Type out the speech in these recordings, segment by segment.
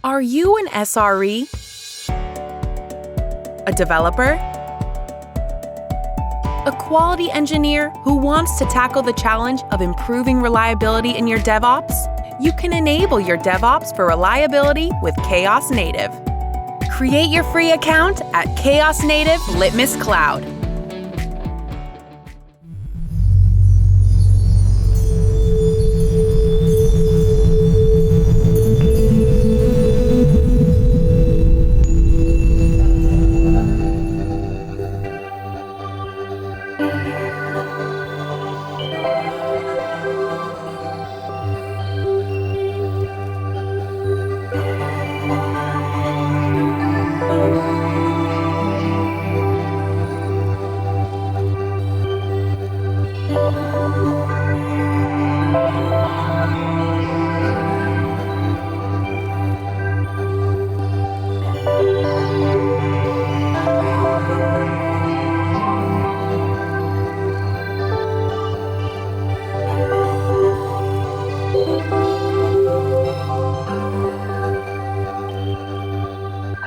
Are you an SRE, a developer, a quality engineer who wants to tackle the challenge of improving reliability in your DevOps? You can enable your DevOps for reliability with Chaos Native. Create your free account at Chaos Native Litmus Cloud.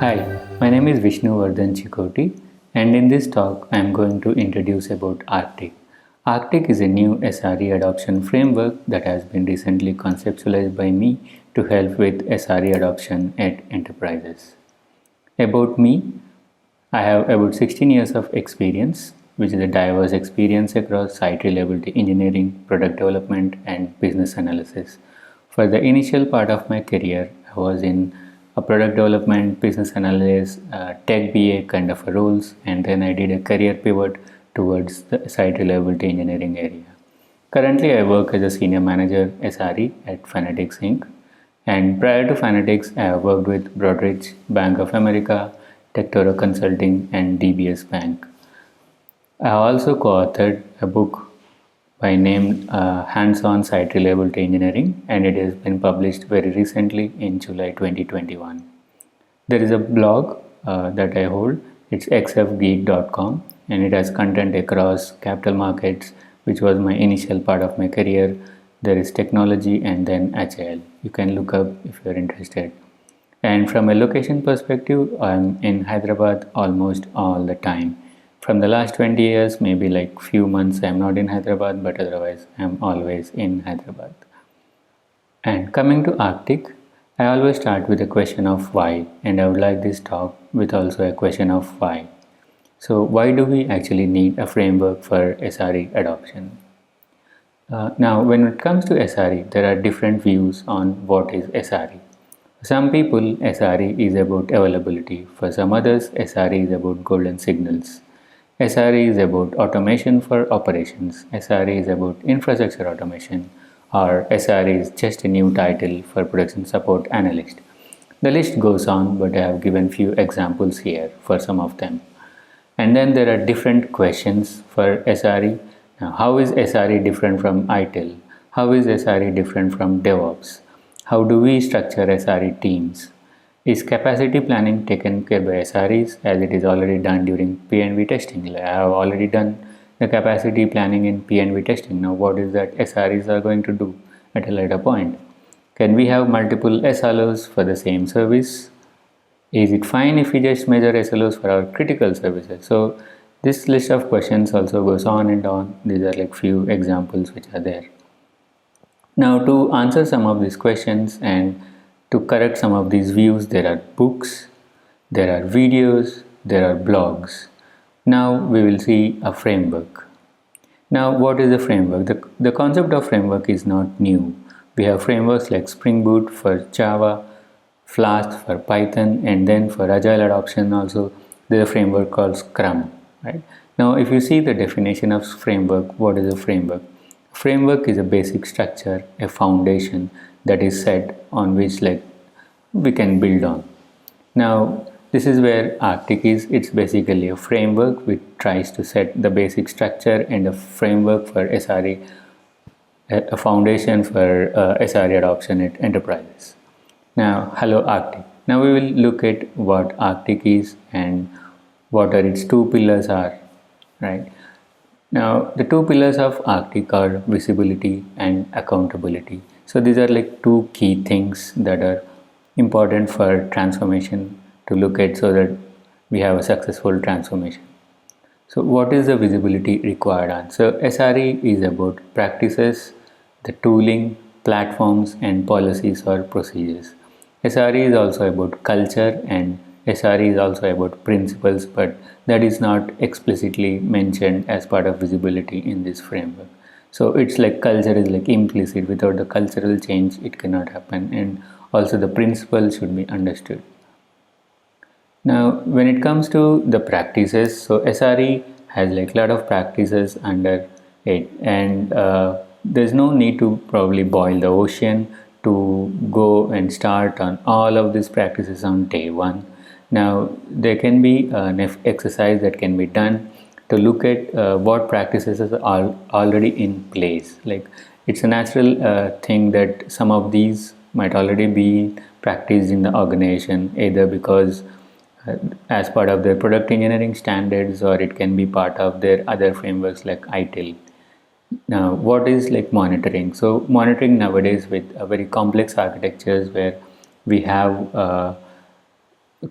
Hi, my name is Vishnuvardhan Chikoti, and in this talk I am going to introduce about Arctic. Arctic is a new SRE adoption framework that has been recently conceptualized by me to help with SRE adoption at enterprises. About me, I have about 16 years of experience, which is a diverse experience across site reliability engineering, product development, and business analysis. For the initial part of my career, I was in a product development, business analyst, tech BA kind of roles, and then I did a career pivot towards the site reliability engineering area. Currently, I work as a senior manager SRE at Fanatics Inc. And prior to Fanatics, I have worked with Broadridge, Bank of America, Tectoro Consulting, and DBS Bank. I also co-authored a book by name Hands-on Site Reliability Engineering, and it has been published very recently in July 2021. There is a blog that I hold. It's xfgeek.com, and it has content across capital markets, which was my initial part of my career. There is technology and then agile. You can look up if you're interested. And from a location perspective, I'm in Hyderabad almost all the time. From the last 20 years, maybe like few months I'm not in Hyderabad, but otherwise I'm always in Hyderabad. And coming to Arctic, I always start with a question of why, and I would like this talk with also a question of why. So why do we actually need a framework for SRE adoption? Now, when it comes to SRE, there are different views on what is SRE. For some people, SRE is about availability. For some others, SRE is about golden signals. SRE is about automation for operations. SRE is about infrastructure automation. Or SRE is just a new title for production support analyst. The list goes on, but I have given few examples here for some of them. And then there are different questions for SRE. Now, how is SRE different from ITIL? How is SRE different from DevOps? How do we structure SRE teams? Is capacity planning taken care by SREs as it is already done during P&V testing? I have already done the capacity planning in P&V testing. Now what is that SREs are going to do at a later point? Can we have multiple SLOs for the same service? Is it fine if we just measure SLOs for our critical services? So this list of questions also goes on and on. These are like few examples which are there. Now to answer some of these questions and to correct some of these views, there are books, there are videos, there are blogs. Now we will see a framework. Now what is a framework? The concept of framework is not new. We have frameworks like Spring Boot for Java, Flask for Python, and then for agile adoption also there is a framework called Scrum. Right? Now if you see the definition of framework, what is a framework? A framework is a basic structure, a foundation that is set on which we can build on. Now this is where Arctic is. It's basically a framework which tries to set the basic structure and a framework for SRE, a foundation for SRE adoption at enterprises. Now hello Arctic. Now we will look at what Arctic is and what are its two pillars are. Right. Now the two pillars of Arctic are visibility and accountability. So these are like two key things that are important for transformation to look at so that we have a successful transformation. So what is the visibility required on? So SRE is about practices, the tooling, platforms and policies or procedures. SRE is also about culture and SRE is also about principles, but that is not explicitly mentioned as part of visibility in this framework. So it's like culture is like implicit. Without the cultural change, it cannot happen, and also the principle should be understood. Now, when it comes to the practices, so SRE has like a lot of practices under it, and there's no need to probably boil the ocean to go and start on all of these practices on day one. Now, there can be an exercise that can be done to look at what practices are already in place. Like it's a natural thing that some of these might already be practiced in the organization, either because as part of their product engineering standards, or it can be part of their other frameworks like ITIL. Now, what is like monitoring? So monitoring nowadays with a very complex architectures where we have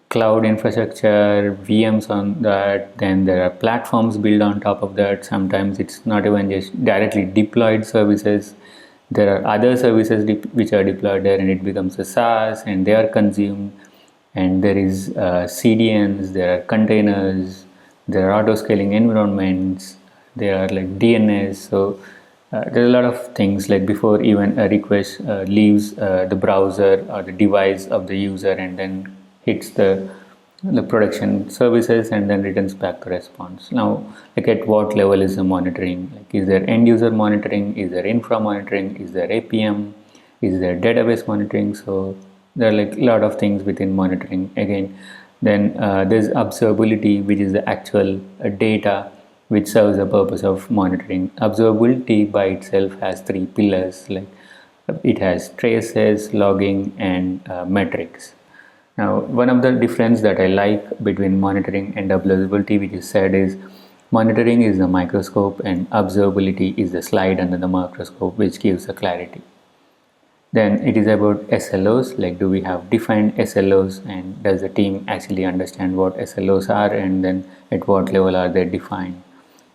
cloud infrastructure, VMs on that, then there are platforms built on top of that. Sometimes it's not even just directly deployed services. There are other services which are deployed there, and it becomes a SaaS and they are consumed. And there is CDNs, there are containers, there are auto scaling environments, there are like DNS. So there are a lot of things like before even a request leaves the browser or the device of the user and then hits the production services and then returns back the response. Now, like at what level is the monitoring? Like, is there end user monitoring? Is there infra monitoring? Is there APM? Is there database monitoring? So there are like a lot of things within monitoring again. Then there's observability, which is the actual data which serves the purpose of monitoring. Observability by itself has three pillars, like it has traces, logging and metrics. Now, one of the difference that I like between monitoring and observability, which is said, is monitoring is the microscope and observability is the slide under the microscope, which gives the clarity. Then it is about SLOs, like do we have defined SLOs and does the team actually understand what SLOs are and then at what level are they defined.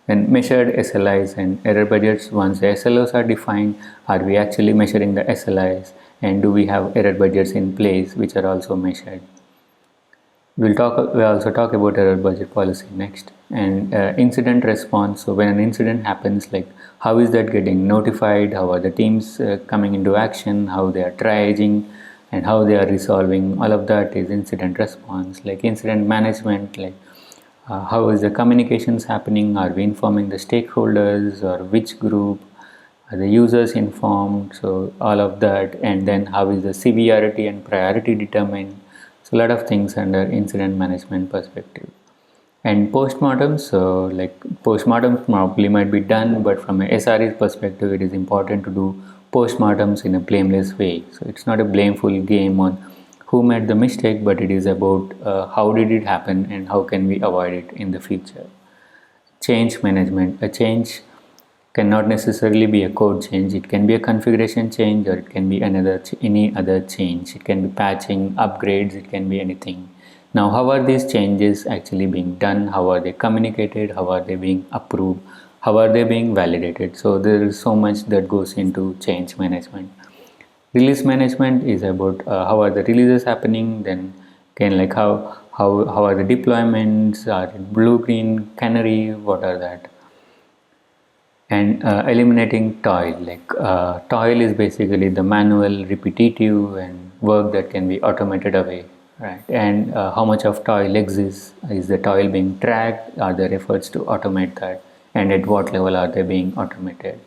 Then measured SLIs and error budgets, once the SLOs are defined, are we actually measuring the SLIs and do we have error budgets in place which are also measured. We'll also talk about error budget policy next, and incident response. So when an incident happens, like how is that getting notified, how are the teams coming into action, how they are triaging and how they are resolving, all of that is incident response. Like incident management, like how is the communications happening, are we informing the stakeholders or which group, are the users informed, so all of that. And then how is the severity and priority determined. So a lot of things under incident management perspective. And postmortem, so like postmortem probably might be done, but from a SRE's perspective, it is important to do postmortems in a blameless way. So it's not a blameful game on who made the mistake, but it is about how did it happen and how can we avoid it in the future. Change management. A change cannot necessarily be a code change. It can be a configuration change or it can be any other change. It can be patching, upgrades, it can be anything. Now, how are these changes actually being done? How are they communicated? How are they being approved? How are they being validated? So there is so much that goes into change management. Release management is about how are the releases happening, then again like how are the deployments, are it blue, green, canary, what are that? And eliminating toil, like toil is basically the manual, repetitive and work that can be automated away, right? And how much of toil exists, is the toil being tracked, are there efforts to automate that, and at what level are they being automated?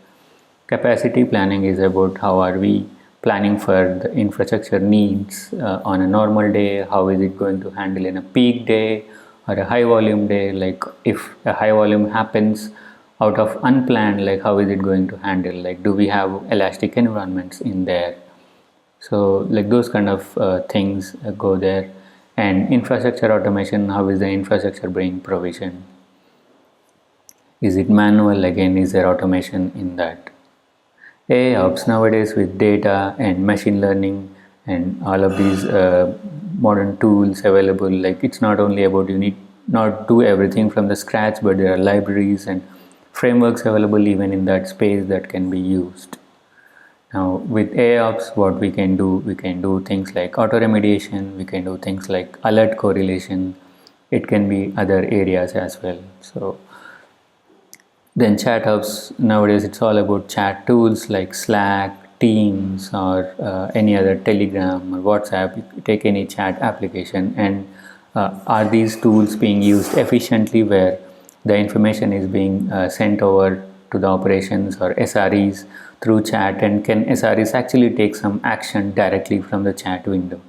Capacity planning is about how are we planning for the infrastructure needs on a normal day, how is it going to handle in a peak day or a high volume day, like if a high volume happens out of unplanned, like how is it going to handle, like do we have elastic environments in there. So like those kind of things go there. And infrastructure automation, how is the infrastructure being provisioned, is it manual, again is there automation in that. AI helps nowadays with data and machine learning and all of these modern tools available. Like, it's not only about you need not do everything from the scratch, but there are libraries and frameworks available even in that space that can be used. Now with AIOps, what we can do things like auto remediation, we can do things like alert correlation. It can be other areas as well. So then chat hubs, nowadays it's all about chat tools like Slack, Teams, or any other Telegram or WhatsApp. You take any chat application, and are these tools being used efficiently where the information is being sent over to the operations or SREs through chat, and can SREs actually take some action directly from the chat window?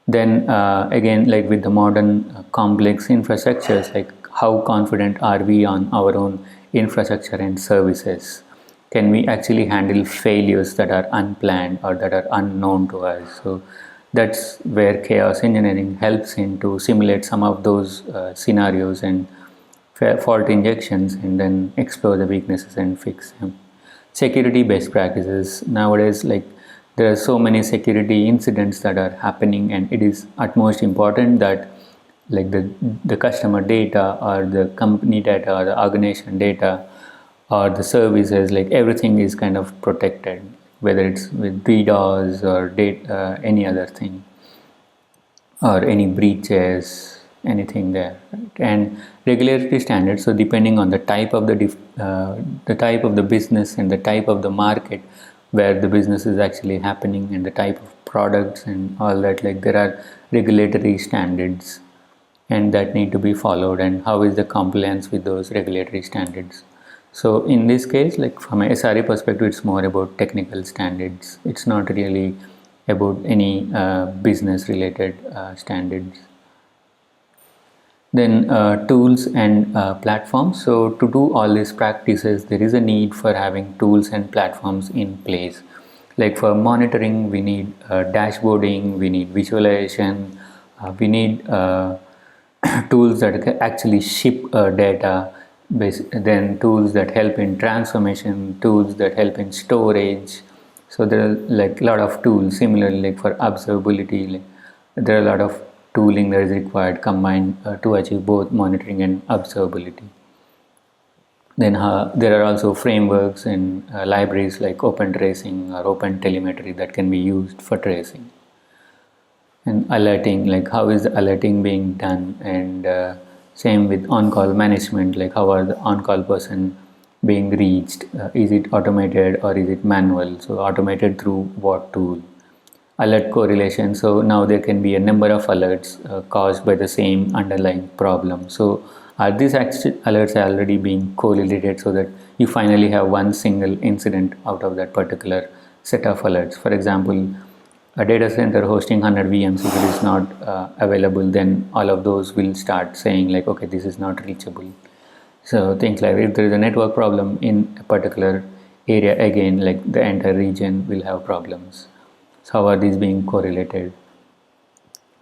Then again, like with the modern complex infrastructures, like how confident are we on our own infrastructure and services? Can we actually handle failures that are unplanned or that are unknown to us? So that's where chaos engineering helps in to simulate some of those scenarios and fault injections, and then explore the weaknesses and fix them. Security best practices, nowadays, like there are so many security incidents that are happening, and it is utmost important that like the customer data or the company data or the organization data or the services, like everything is kind of protected, whether it's with DDoS or any other thing or any breaches, anything there, right? And regulatory standards. So depending on the type of the type of the business and the type of the market where the business is actually happening and the type of products and all that, like there are regulatory standards and that need to be followed, and how is the compliance with those regulatory standards. So in this case, like from a SRE perspective, it's more about technical standards. It's not really about any business related standards. Then tools and platforms. So to do all these practices, there is a need for having tools and platforms in place. Like for monitoring, we need dashboarding, we need visualization, we need tools that can actually ship data, then tools that help in transformation, tools that help in storage. So there are like a lot of tools. Similarly, like for observability, like, there are a lot of tooling that is required combined to achieve both monitoring and observability. Then there are also frameworks and libraries like Open Tracing or Open Telemetry that can be used for tracing. And alerting, like how is the alerting being done, and same with on-call management, like how are the on-call person being reached, is it automated or is it manual? So automated through what tool? Alert correlation, so now there can be a number of alerts caused by the same underlying problem. So are these alerts already being correlated so that you finally have one single incident out of that particular set of alerts? For example, a data center hosting 100 VMs, if it is not available, then all of those will start saying like, okay, this is not reachable. So things like if there is a network problem in a particular area, again, like the entire region will have problems. So how are these being correlated?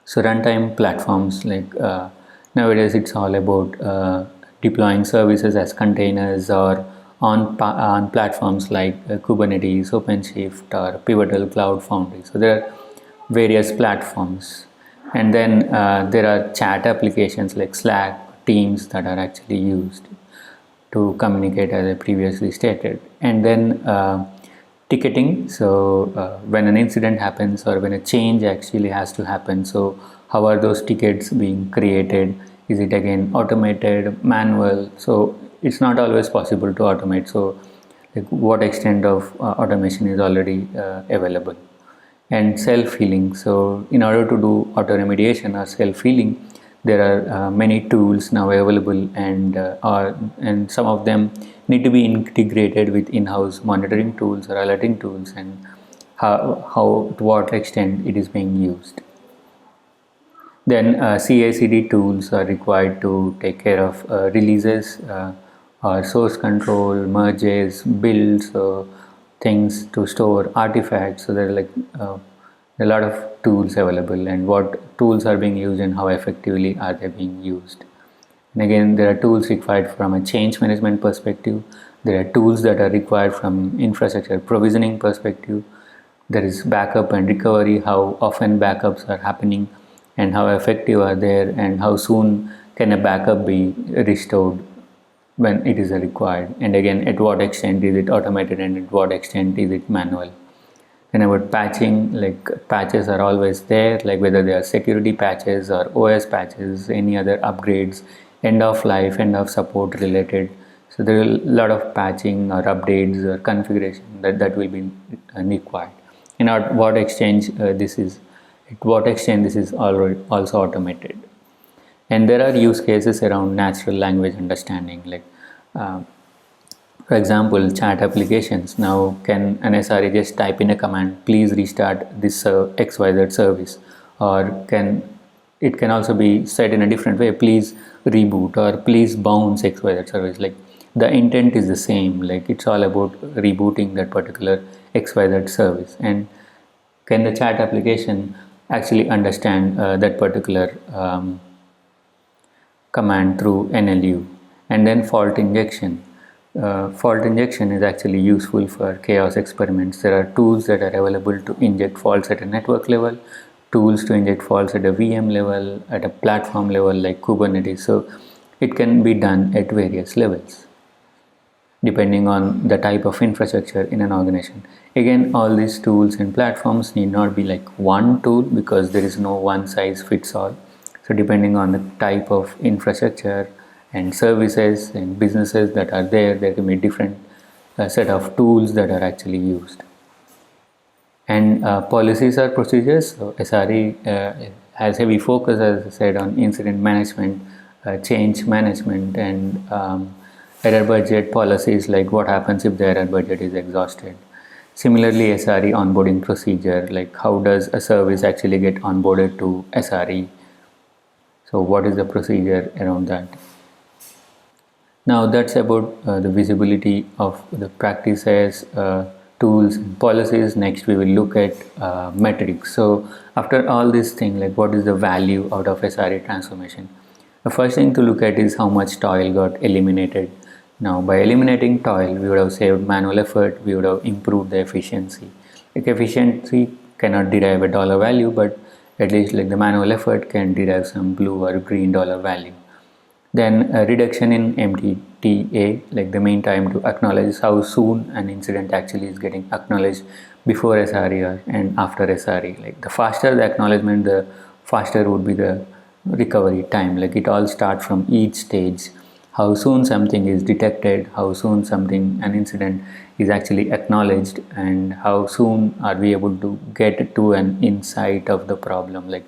So runtime platforms, like nowadays it's all about deploying services as containers or on platforms like Kubernetes, OpenShift, or Pivotal Cloud Foundry. So there are various platforms, and then there are chat applications like Slack, Teams that are actually used to communicate, as I previously stated. And then ticketing, so when an incident happens or when a change actually has to happen, so how are those tickets being created? Is it again automated, manual? So it's not always possible to automate, so like what extent of automation is already available. And self-healing, so in order to do auto remediation or self-healing, there are many tools now available, and some of them need to be integrated with in-house monitoring tools or alerting tools, and how to what extent it is being used. Then CI/CD tools are required to take care of releases or source control, merges, builds, things to store artifacts. So there are like a lot of tools available, and what tools are being used and how effectively are they being used. And again, there are tools required from a change management perspective. There are tools that are required from infrastructure provisioning perspective. there is backup and recovery, how often backups are happening and how effective are there, and how soon can a backup be restored when it is required, and again at what extent is it automated and at what extent is it manual. Then about patching, like patches are always there, like whether they are security patches or OS patches, any other upgrades, end of life, end of support related. So there are a lot of patching or updates or configuration that will be required. And at what extent this is already also automated. And there are use cases around natural language understanding, like for example, chat applications. Now, can an SRE just type in a command, please restart this XYZ service, or it can also be said in a different way, please reboot or please bounce XYZ service. Like the intent is the same, like it's all about rebooting that particular XYZ service. And can the chat application actually understand that particular command through NLU? And then fault injection. Fault injection is actually useful for chaos experiments. There are tools that are available to inject faults at a network level, tools to inject faults at a VM level, at a platform level like Kubernetes. So it can be done at various levels depending on the type of infrastructure in an organization. Again, all these tools and platforms need not be like one tool, because there is no one size fits all. So depending on the type of infrastructure and services and businesses that are there can be different set of tools that are actually used. And policies or procedures. So SRE has heavy focus, as I said, on incident management, change management, and error budget policies, like what happens if the error budget is exhausted. Similarly, SRE onboarding procedure, like how does a service actually get onboarded to SRE? So what is the procedure around that? Now that's about the visibility of the practices, tools, and policies. Next we will look at metrics. So after all this thing, like what is the value out of SRE transformation? The first thing to look at is how much toil got eliminated. Now by eliminating toil, we would have saved manual effort, we would have improved the efficiency. Like efficiency cannot derive a dollar value, but at least like the manual effort can derive some blue or green dollar value. Then a reduction in MTTA, like the mean time to acknowledge, how soon an incident actually is getting acknowledged before SRE and after SRE. Like the faster the acknowledgement, the faster would be the recovery time. Like it all starts from each stage. How soon something is detected, how soon an incident is actually acknowledged, and how soon are we able to get to an insight of the problem. Like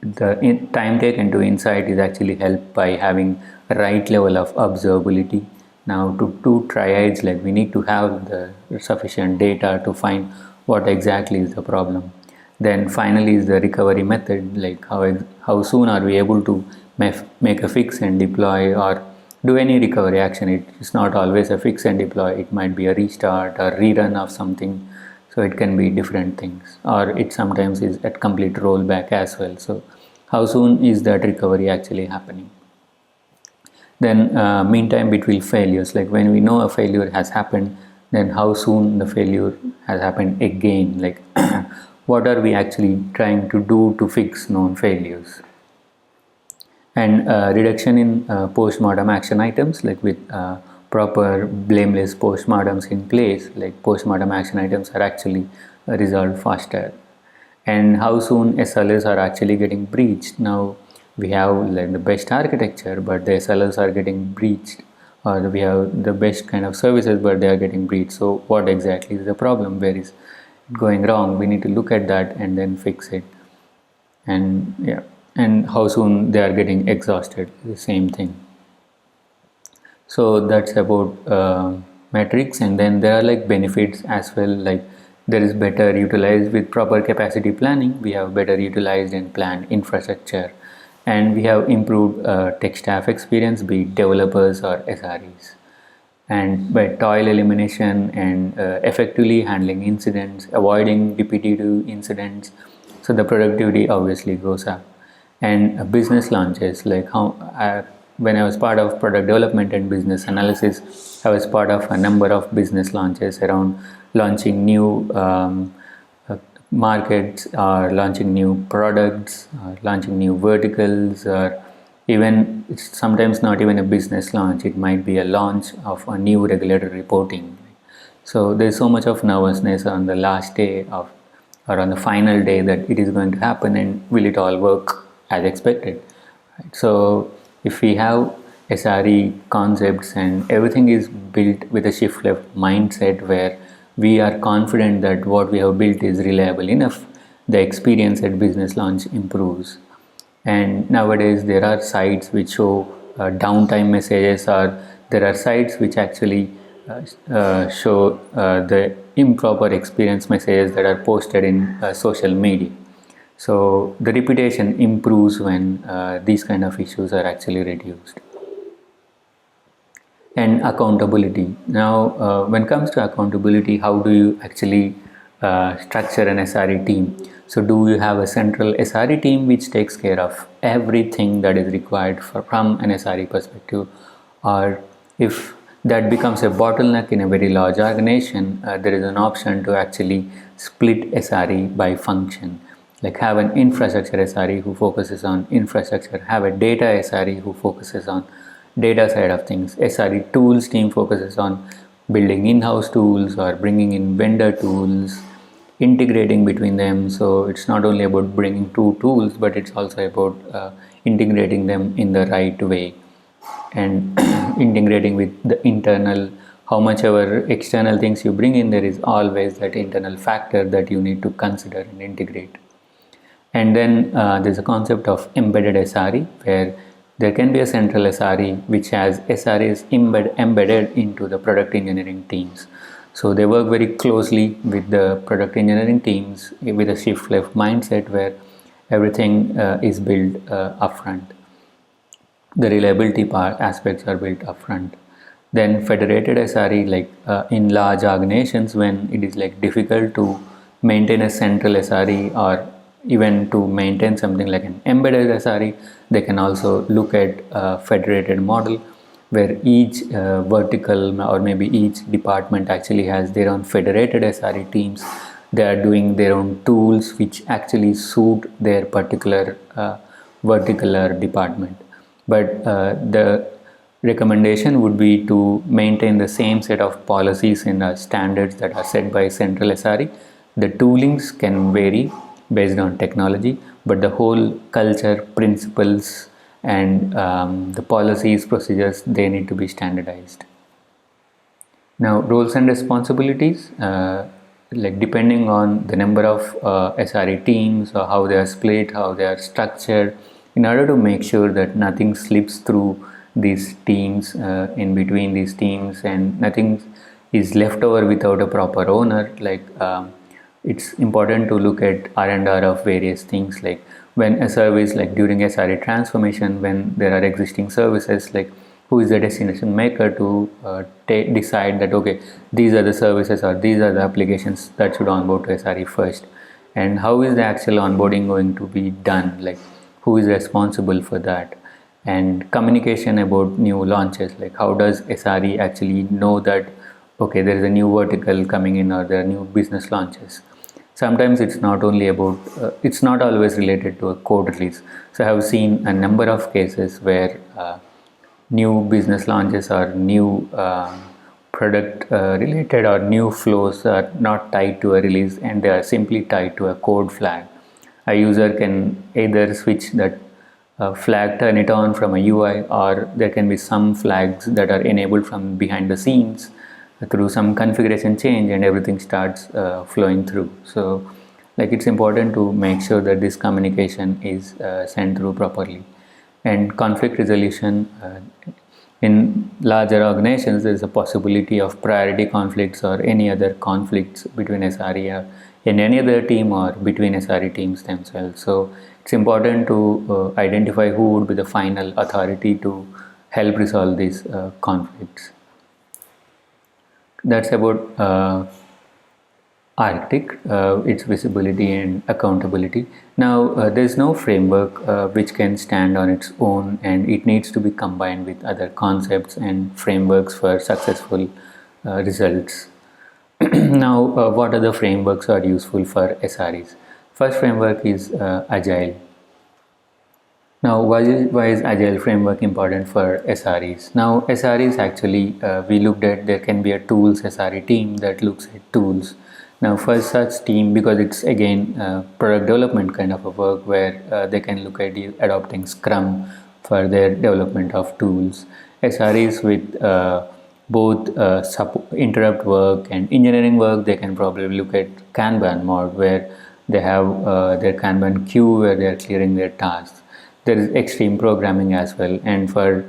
the time taken to insight is actually helped by having a right level of observability. Now to do triage, like we need to have the sufficient data to find what exactly is the problem. Then finally is the recovery method, like how soon are we able to make a fix and deploy or do any recovery action. It's not always a fix and deploy, it might be a restart or rerun of something. So it can be different things, or it sometimes is at complete rollback as well. So how soon is that recovery actually happening? Then meantime between failures, like when we know a failure has happened, then how soon the failure has happened again, like what are we actually trying to do to fix known failures. And reduction in post-mortem action items, like with proper blameless post-mortems in place, like post-mortem action items are actually resolved faster. And how soon SLAs are actually getting breached. Now we have like the best architecture, but the SLAs are getting breached, or we have the best kind of services, but they are getting breached. So what exactly is the problem? Where is it going wrong? We need to look at that and then fix it. And yeah, and how soon they are getting exhausted, the same thing. So that's about metrics. And then there are like benefits as well, like there is better utilized with proper capacity planning, we have better utilized and planned infrastructure, and we have improved tech staff experience, be it developers or SREs. And by toil elimination and effectively handling incidents, avoiding repetitive incidents, so the productivity obviously goes up. And business launches, like when I was part of product development and business analysis, I was part of a number of business launches around launching new markets are launching new products, launching new verticals, or even it's sometimes not even a business launch, it might be a launch of a new regulatory reporting. So there's so much of nervousness on the last day of or on the final day that it is going to happen and will it all work as expected. Right? So if we have SRE concepts and everything is built with a shift left mindset where we are confident that what we have built is reliable enough, the experience at business launch improves. And nowadays there are sites which show downtime messages, or there are sites which actually show the improper experience messages that are posted in social media. So the reputation improves when these kind of issues are actually reduced. And accountability. Now, when it comes to accountability, how do you actually structure an SRE team? So, do you have a central SRE team which takes care of everything that is required from an SRE perspective? Or if that becomes a bottleneck in a very large organization, there is an option to actually split SRE by function. Like have an infrastructure SRE who focuses on infrastructure, have a data SRE who focuses on data side of things. SRE tools team focuses on building in-house tools or bringing in vendor tools, integrating between them. So it's not only about bringing two tools, but it's also about integrating them in the right way and integrating with the internal. How much ever external things you bring in, there is always that internal factor that you need to consider and integrate. And then there's a concept of embedded SRE where there can be a central SRE which has SREs embedded into the product engineering teams. So they work very closely with the product engineering teams with a shift left mindset where everything is built upfront. The reliability part aspects are built upfront. Then federated SRE, like in large organizations when it is like difficult to maintain a central SRE or even to maintain something like an embedded SRE, they can also look at a federated model where each vertical or maybe each department actually has their own federated SRE teams. They are doing their own tools which actually suit their particular vertical or department. But the recommendation would be to maintain the same set of policies and standards that are set by central SRE. The toolings can vary based on technology, but the whole culture, principles, and the policies, procedures, they need to be standardized. Now, roles and responsibilities, like depending on the number of SRE teams or how they are split, how they are structured, in order to make sure that nothing slips through these teams, in between these teams, and nothing is left over without a proper owner, like it's important to look at R&R of various things, like when a service, like during SRE transformation, when there are existing services, like who is the destination maker to decide that okay, these are the services or these are the applications that should onboard to SRE first, and how is the actual onboarding going to be done, like who is responsible for that, and communication about new launches, like how does SRE actually know that okay, there is a new vertical coming in or there are new business launches. Sometimes it's not only about, it's not always related to a code release. So I have seen a number of cases where new business launches or new product related or new flows are not tied to a release and they are simply tied to a code flag. A user can either switch that flag, turn it on from a UI, or there can be some flags that are enabled from behind the scenes through some configuration change and everything starts flowing through. So like it's important to make sure that this communication is sent through properly. And conflict resolution, in larger organizations there is a possibility of priority conflicts or any other conflicts between SRE or in any other team or between SRE teams themselves. So it's important to identify who would be the final authority to help resolve these conflicts. That's about Arctic, its visibility and accountability. Now, there's no framework which can stand on its own, and it needs to be combined with other concepts and frameworks for successful results. Now, what are the frameworks are useful for SREs? First framework is Agile. Now, why is Agile framework important for SREs? Now, SREs actually, we looked at there can be a tools SRE team that looks at tools. Now, for such team, because it's again product development kind of a work where they can look at adopting Scrum for their development of tools. SREs with both interrupt work and engineering work, they can probably look at Kanban mode where they have their Kanban queue where they are clearing their tasks. There is extreme programming as well, and for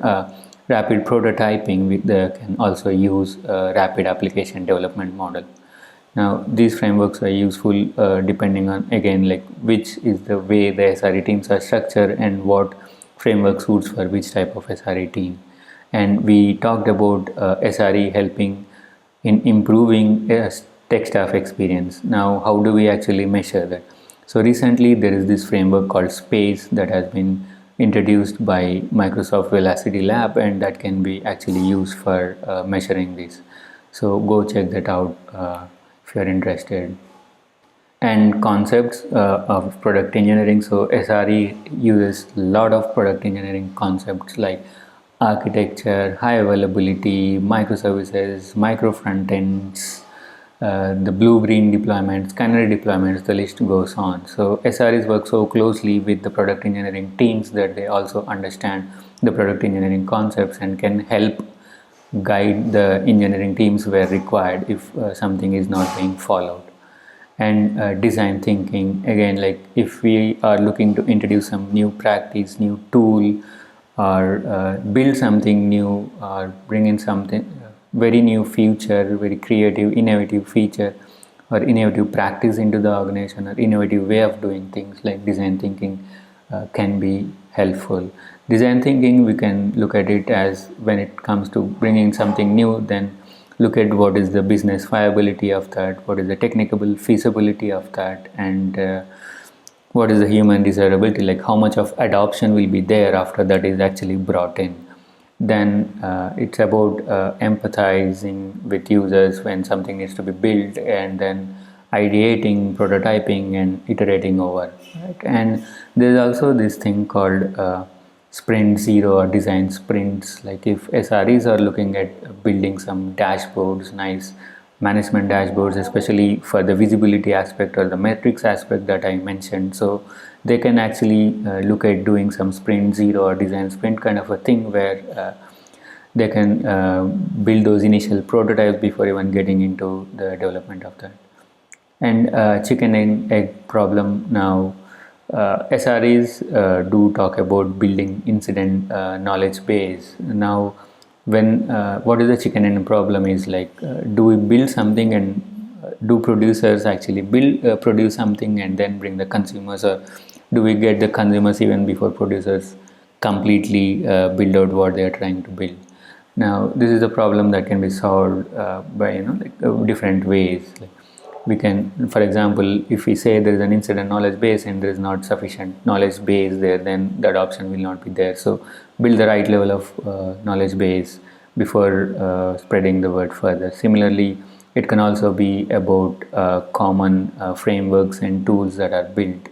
rapid prototyping they can also use rapid application development model. Now these frameworks are useful depending on again like which is the way the SRE teams are structured and what framework suits for which type of SRE team. And we talked about SRE helping in improving tech staff experience. Now how do we actually measure that? So recently there is this framework called SPACE that has been introduced by Microsoft Velocity Lab, and that can be actually used for measuring this. So go check that out if you're interested. And concepts of product engineering. So SRE uses a lot of product engineering concepts like architecture, high availability, microservices, micro front ends, the blue-green deployments, canary deployments, the list goes on. So SREs work so closely with the product engineering teams that they also understand the product engineering concepts and can help guide the engineering teams where required if something is not being followed. And design thinking, again, like if we are looking to introduce some new practice, new tool, or build something new, or bring in something very new feature, very creative, innovative feature or innovative practice into the organization, or innovative way of doing things, like design thinking can be helpful. Design thinking, we can look at it as when it comes to bringing something new, then look at what is the business viability of that, what is the technical feasibility of that, and what is the human desirability, like how much of adoption will be there after that is actually brought in. Then it's about empathizing with users when something needs to be built, and then ideating, prototyping, and iterating over. Right? And there's also this thing called sprint zero or design sprints. Like if SREs are looking at building some dashboards, nice management dashboards, especially for the visibility aspect or the metrics aspect that I mentioned, so they can actually look at doing some sprint zero or design sprint kind of a thing where they can build those initial prototypes before even getting into the development of that. And chicken and egg problem. Now SREs do talk about building incident knowledge base. Now when what is the chicken and problem is like, do we build something and do producers actually produce something and then bring the consumers, or do we get the consumers even before producers completely build out what they are trying to build? Now this is a problem that can be solved by different ways. Like we can, for example, if we say there is an incident knowledge base and there is not sufficient knowledge base there, then the adoption will not be there. So build the right level of knowledge base before spreading the word further. Similarly, it can also be about common frameworks and tools that are built.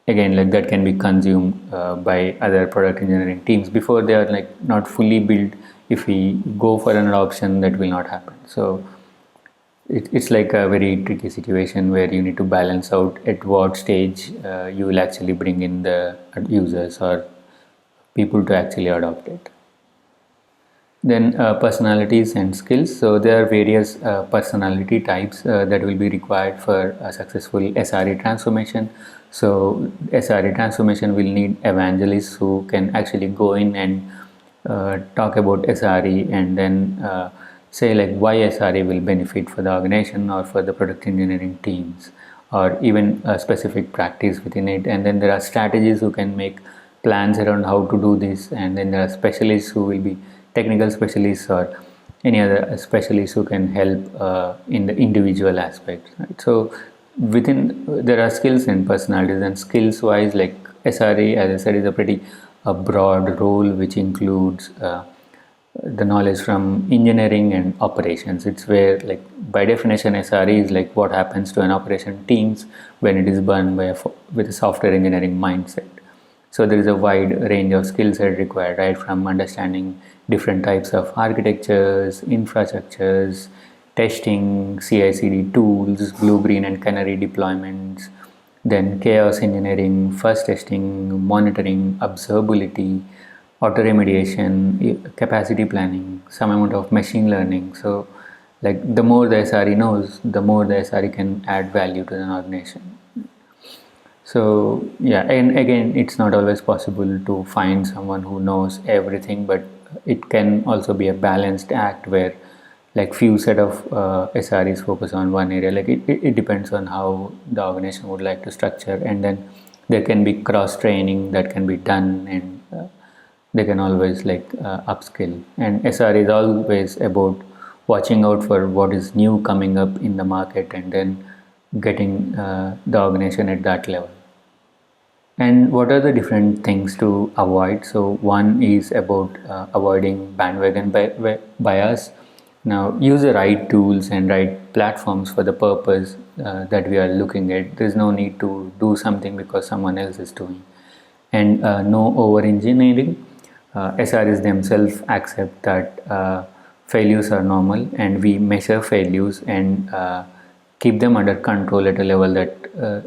Again, like that can be consumed by other product engineering teams before they are like not fully built. If we go for an adoption, that will not happen. So it's like a very tricky situation where you need to balance out at what stage you will actually bring in the users or people to actually adopt it. Then personalities and skills. So there are various personality types that will be required for a successful SRE transformation. So SRE transformation will need evangelists who can actually go in and talk about SRE and then say like why SRE will benefit for the organization or for the product engineering teams, or even a specific practice within it. And then there are strategists who can make plans around how to do this, and then there are specialists who will be technical specialists or any other specialists who can help in the individual aspects. Right? So within there are skills and personalities, and skills wise, like SRE, as I said, is a pretty broad role which includes the knowledge from engineering and operations. It's where, like, by definition, SRE is like what happens to an operation teams when it is done with a software engineering mindset. So there is a wide range of skill set required, right, from understanding different types of architectures, infrastructures, testing, CI/CD tools, blue, green, and canary deployments, then chaos engineering, fuzz testing, monitoring, observability, auto remediation, capacity planning, some amount of machine learning. So, like, the more the SRE knows, the more the SRE can add value to an organization. So yeah, and again, it's not always possible to find someone who knows everything, but it can also be a balanced act where, like, few set of SREs focus on one area. Like, it depends on how the organization would like to structure, and then there can be cross training that can be done, and they can always, like, upskill. And SRE is always about watching out for what is new coming up in the market, and then getting the organization at that level. And what are the different things to avoid? So one is about avoiding bandwagon bias. Now, use the right tools and right platforms for the purpose that we are looking at. There's no need to do something because someone else is doing. And no over engineering. SREs themselves accept that failures are normal, and we measure failures and keep them under control at a level that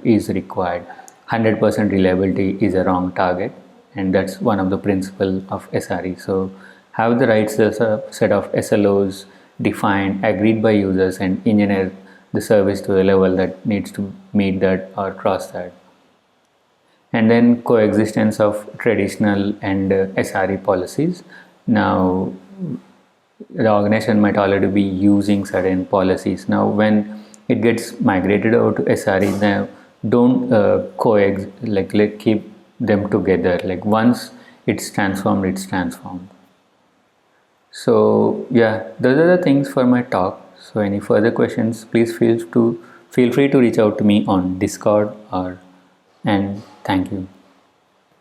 is required. 100% reliability is a wrong target, and that's one of the principles of SRE. So have the right set of SLOs defined, agreed by users, and engineer the service to a level that needs to meet that or cross that. And then coexistence of traditional and SRE policies. Now, the organization might already be using certain policies. Now, when it gets migrated over to SRE, now don't coexist, like keep them together. Like, once it's transformed, it's transformed. So yeah, those are the things for my talk. So any further questions, please feel free to reach out to me on Discord, and thank you.